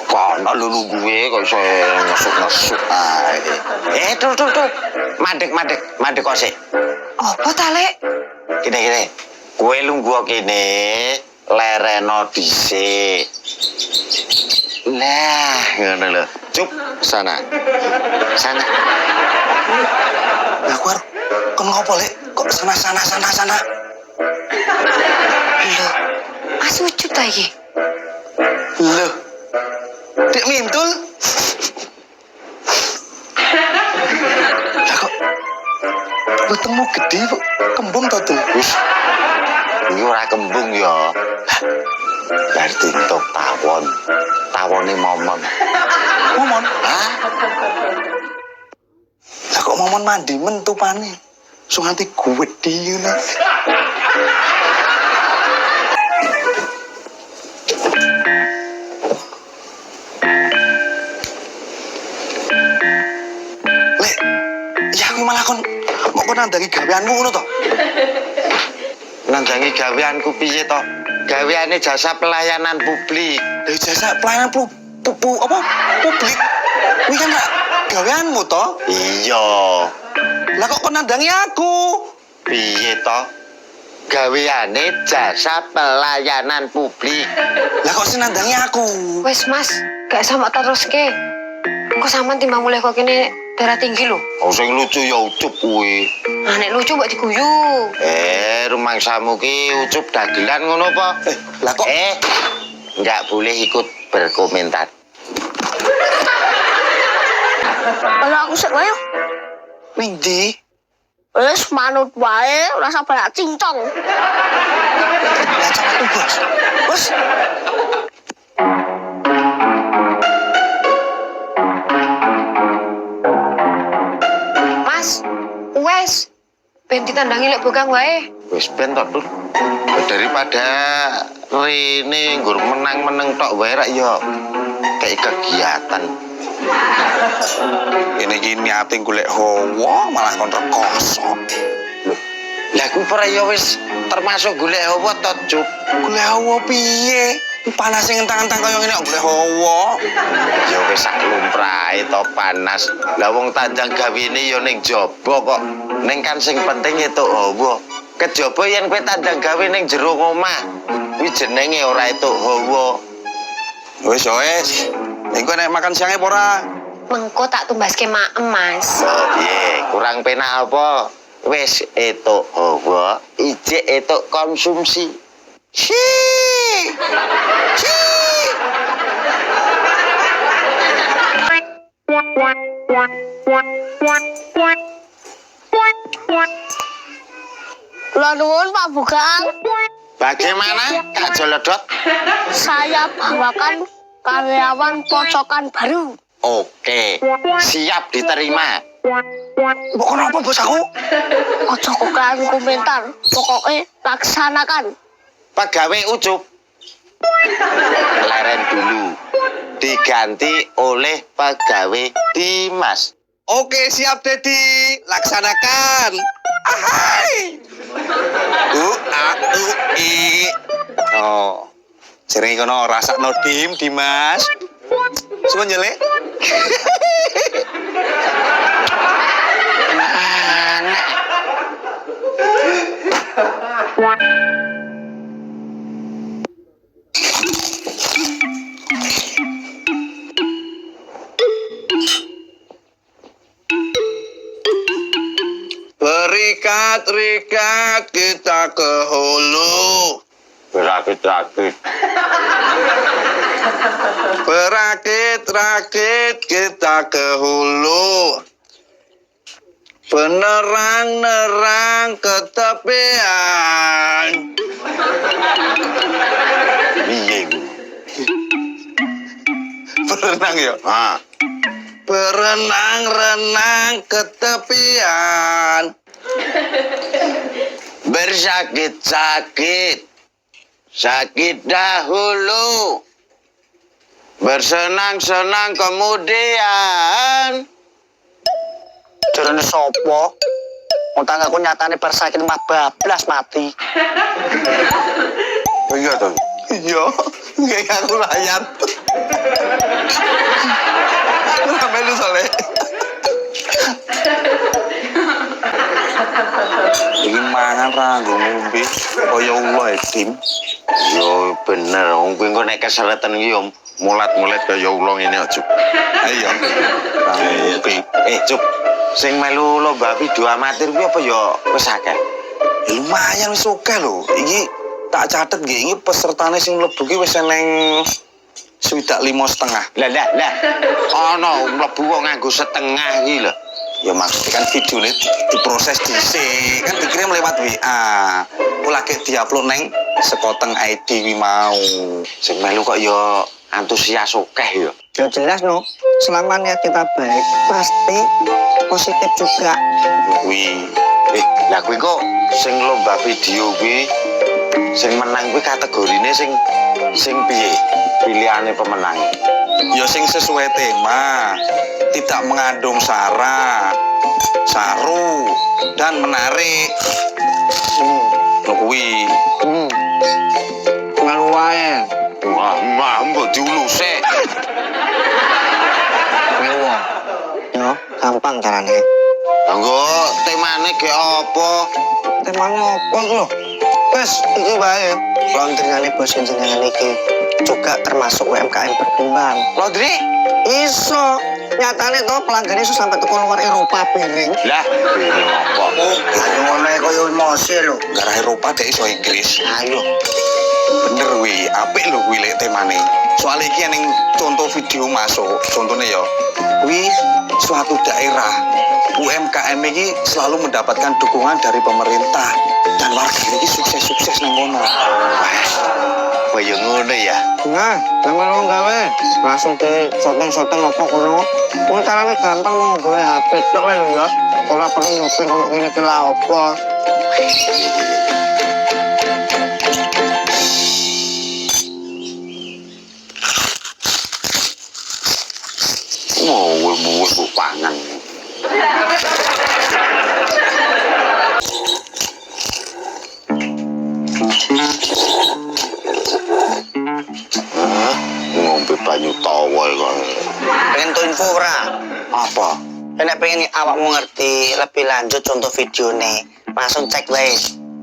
Kono lulu gue kok iso ngesuk-ngesuk ae. Tuh. Mandek kok sik. Apa ta, Lek? Kene. Kowe lungguh kene lereno dhisik. Lah, ngono lho. Cup sana. Lah kuwi kon ngopo, Lek? Kok sana. Lho, Mas Ucup ta iki? Loh. Dek mintul. Lah kok wetengmu gede, Bu. Kembung to, Tul? Wis. Iki ora kembung ya. Berarti entuk tawon. Tawone momon. Momon. Hah? Lah kok momon mandi mentupane. So nganti gede ngono. Lek, ya aku malah kon mau kon nandangi gaweanmu ngono to. Nandangi gaweanku piye to? Gaweane jasa pelayanan publik. Dari jasa pelayanan publik. Kuwi kan gak gaweanmu to? Iya. Lah kok kon nandangi aku? Piye to? Gaweane jasa pelayanan publik. Lah kok sing nandangi aku? Wes, Mas, gak sama teruske. Kok sampean timbang mulai kok kene darah tinggi lho. Oh sing lucu ya Ucup kuwi. Nah, nek lucu mbok diguyu. Rumangsamu ki Ucup dagelan ngono apa? Lah kok enggak boleh ikut berkomentar. Kalau aku sik wae. ning ndi? Wis manut wae, ora usah banyak cincong. Lah cara Bos. Bos. Mas, wes. Ben ditandangi lek bokang wae. Wis ben tok, Dul. Daripada rene nggur menang-menang tok wae rak ya. Kayak kegiatan. Ini gini ati golek hawa malah kon rekoso. Loh, lah kuwi ora ya wis termasuk golek hawa to, Cuk. Golek hawa piye? Panas sing entang-entang kaya ngene kok golek hawa. Ya wis sak lumrahe to panas. Lah wong tanjang gawene ya ning jaba kok. Ning kan sing penting entuk hawa. Kejaba yen kowe tanjang gawe ning jero omah, kuwi jenenge ora entuk hawa. Wis. Engko nek makan siangnya apa ora? Mengko tak tumbaske maem, Mas. Piye, kurang penak apa? Wis entuk hawa, ijik entuk konsumsi. Kula nuwun Pak Bukang, Bagaimana, Kak Jolodot? saya bawakan karyawan pocokan baru. Oke, siap diterima. Mbok kono apa bos aku? Ojo kokan komentar, pokoknya laksanakan. Pegawai Ucup. Leren dulu. Diganti oleh pegawai Dimas. Oke, siap Dedi. Laksanakan. Ahai. I. Oh. Sering kono rasakno Dimas. Suwun ya, Lek. Berikat-rikat kita ke hulu. Berakit-rakit. Berakit-rakit kita ke hulu. Penerang-nerang ke tepian. Piye ku? Berenang ya? Ah, Berenang-renang ke tepian. bersakit-sakit. Sakit dahulu. Bersenang-senang kemudian. Jarane sapa? Wong tanggaku nyatane bersakit mah bablas mati. Iya toh. Iya, kayak aku layar. Ora melu sole. Iki mangan ra ngombe kaya Allah Tim. Yo bener, wong kuwi engko nek keseletan iki yo mulat-mulat kaya ulo ngene aja. Ayo. Ngombe. Cuk, sing melu lomba video amatir kuwi apa yo wis akeh? Lumayan wis oke lho. Iki tak catet nggih iki pesertane sing mlebu ki wis eneng 5,5. Lah. Ana mlebu kok nganggo setengah iki lho. Ya maksudnya kan videonya diproses dhisik, kan dikirim lewat WA. Aku lagi diupload neng sekoteng ID wi mau. Sing melu kok yo antusias akeh yo. Ya jelas no, selama niat kita baik pasti positif juga. Wi, Lah kuwi kok sing lomba video kuwi sing menang kuwi kategorine sing piye? Pilihane pemenang. ya sing sesuai tema, tidak mengandung sara, saru, dan menarik. Lho kuwi. Melu wae. Wah, mbok diuluse. Melu. Yo, gampang carane. Anggo temane ge apa? Temanya apa lho? Wes, iki wae. Laundryane bos jenengan iki juga termasuk UMKM berkembang. Laundry? Iso. Nyatane to pelanggan iso sampai teko luar Eropa piring. Lah, piring apa? Ayo ngene koyo emosi lho. Negara Eropa dek iso Inggris. Ayo. Bener wi, apik lho kuwi lek temane. Soal iki ning contoh video masuk, contohnya ya. Kuwi suatu daerah UMKM ini selalu mendapatkan dukungan dari pemerintah dan warga ini sukses-sukses nang kono. Kaya ngono ya. Nah, sama lo gawe langsung di shooting apa kono. Wong carane gampang mau gawe HP tok lho ya. Ora perlu nyopir kono ngene iki lha apa. Muwe pangan. Ngombe banyu tawa kok. Pengen tuh info ora? Apa? Nek pengen awakmu ngerti lebih lanjut contoh video nih, langsung cek wae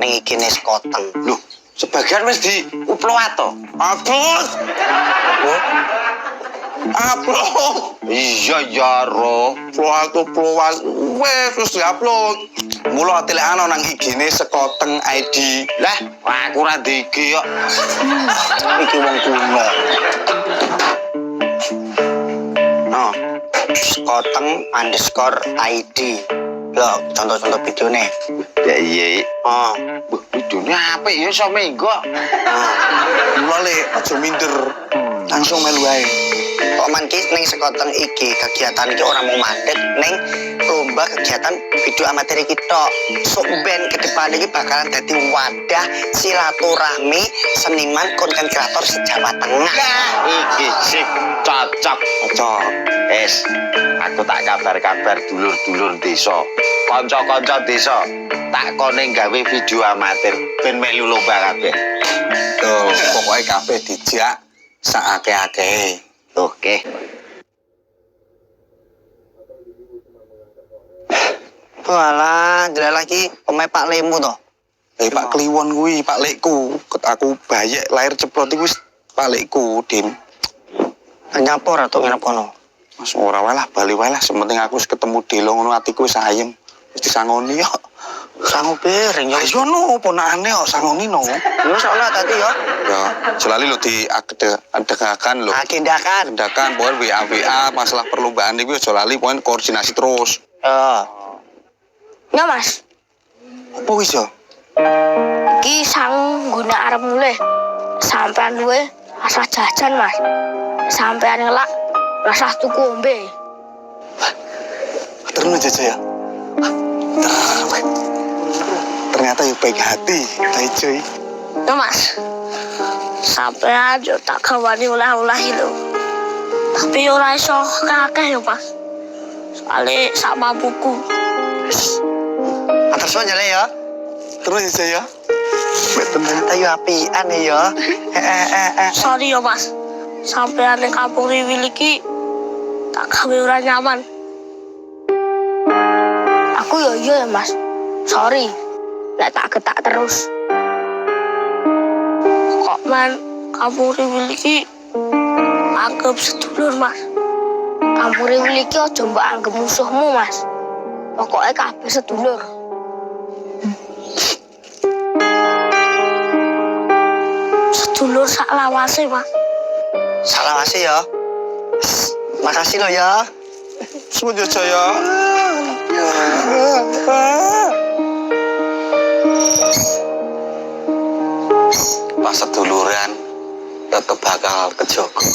ning IG-ne Sekoteng. Loh, sebagian wis di-upload to. Upload? Upload? Iya ya, Ro. Upload. Wes terus diupload. Mula telekane nang IG-ne Sekoteng ID. Lah, aku ora ndiki kok. Iki wong kuno. No. Sekoteng_ID. Loh, contoh-contoh videonya. Ya iya. Oh. Wah, videone apik ya iso menggo. Mula le aja minder. Langsung melu wae. Kok man ki ning Sekoteng iki kegiatan iki ora mau mandek ning lomba kegiatan video amatir iki tok. Sok ben ke depan iki bakalan dadi wadah silaturahmi seniman konten kreator se-Jawa Tengah. Iki sik cocok. Aku tak kabar-kabar dulur-dulur desa. Kanca-kanca desa tak kone gawe video amatir ben melu lomba kabeh. Tuh, pokoknya kabeh dijak saake-akehe. Oke. Walah, jelas lagi omahe Pak Lemu to. Pak Kliwon kuwi, Pak Lekku. Ket aku bayek lahir ceplot iku wis Pak Lekku, Dim. Nyapor atau nginep kono. Mas ora wae lah, bali wae lah. Sementing aku wis ketemu Delo ngono atiku wis ayem. Wis disangoni yo. Sangu piring ya. Ayo no, ponakane kok sangoni no. Wis ana tadi ya. Ya, selalu lo diadegakan lo. Agendakan. Agendakan, pokoknya WA masalah perlombaan itu aja lali, pokoknya koordinasi terus. Ya mas, Apa wis ya? ki sang guna arep mulai. Sampean duwe rasa jajan mas. Sampean ngelak rasa tuku ombe. Terus aja ya. Ternyata ya baik hati, tai cuy. Ya mas, sampean yo tak kawani ulah-ulah itu. Tapi ora iso kakeh yo mas. Soale sak mampuku. Atas wae ya. Terus aja ya. ternyata yo apian ya. Sorry ya Mas. Sampean ning kampung Riwil iki tak gawe ora nyaman. Aku yo iya ya Mas. Sorry. Lek tak getak terus. Kok man kampung Riwil iki anggap sedulur Mas. Kampung Riwil iki aja mbok anggap musuhmu Mas. Pokoknya kabeh sedulur. Sedulur sak lawase Mas. Salah masih ya. Makasih lo ya. Suwun yo Jaya. Pas seduluran tetep bakal kejaga.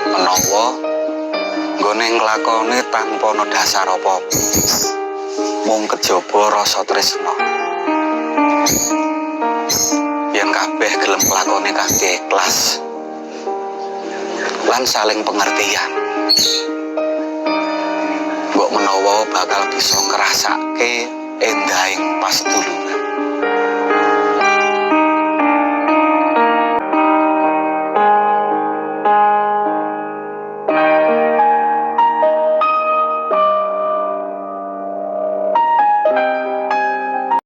Menawa nggone nglakone tanpa ana dasar apa-apa. Mung kejaba rasa tresna. Yen kabeh gelem nglakone kabeh ikhlas. Lan saling pengertian. Mbok menawa bakal bisa ngrasake endahing pas duluran.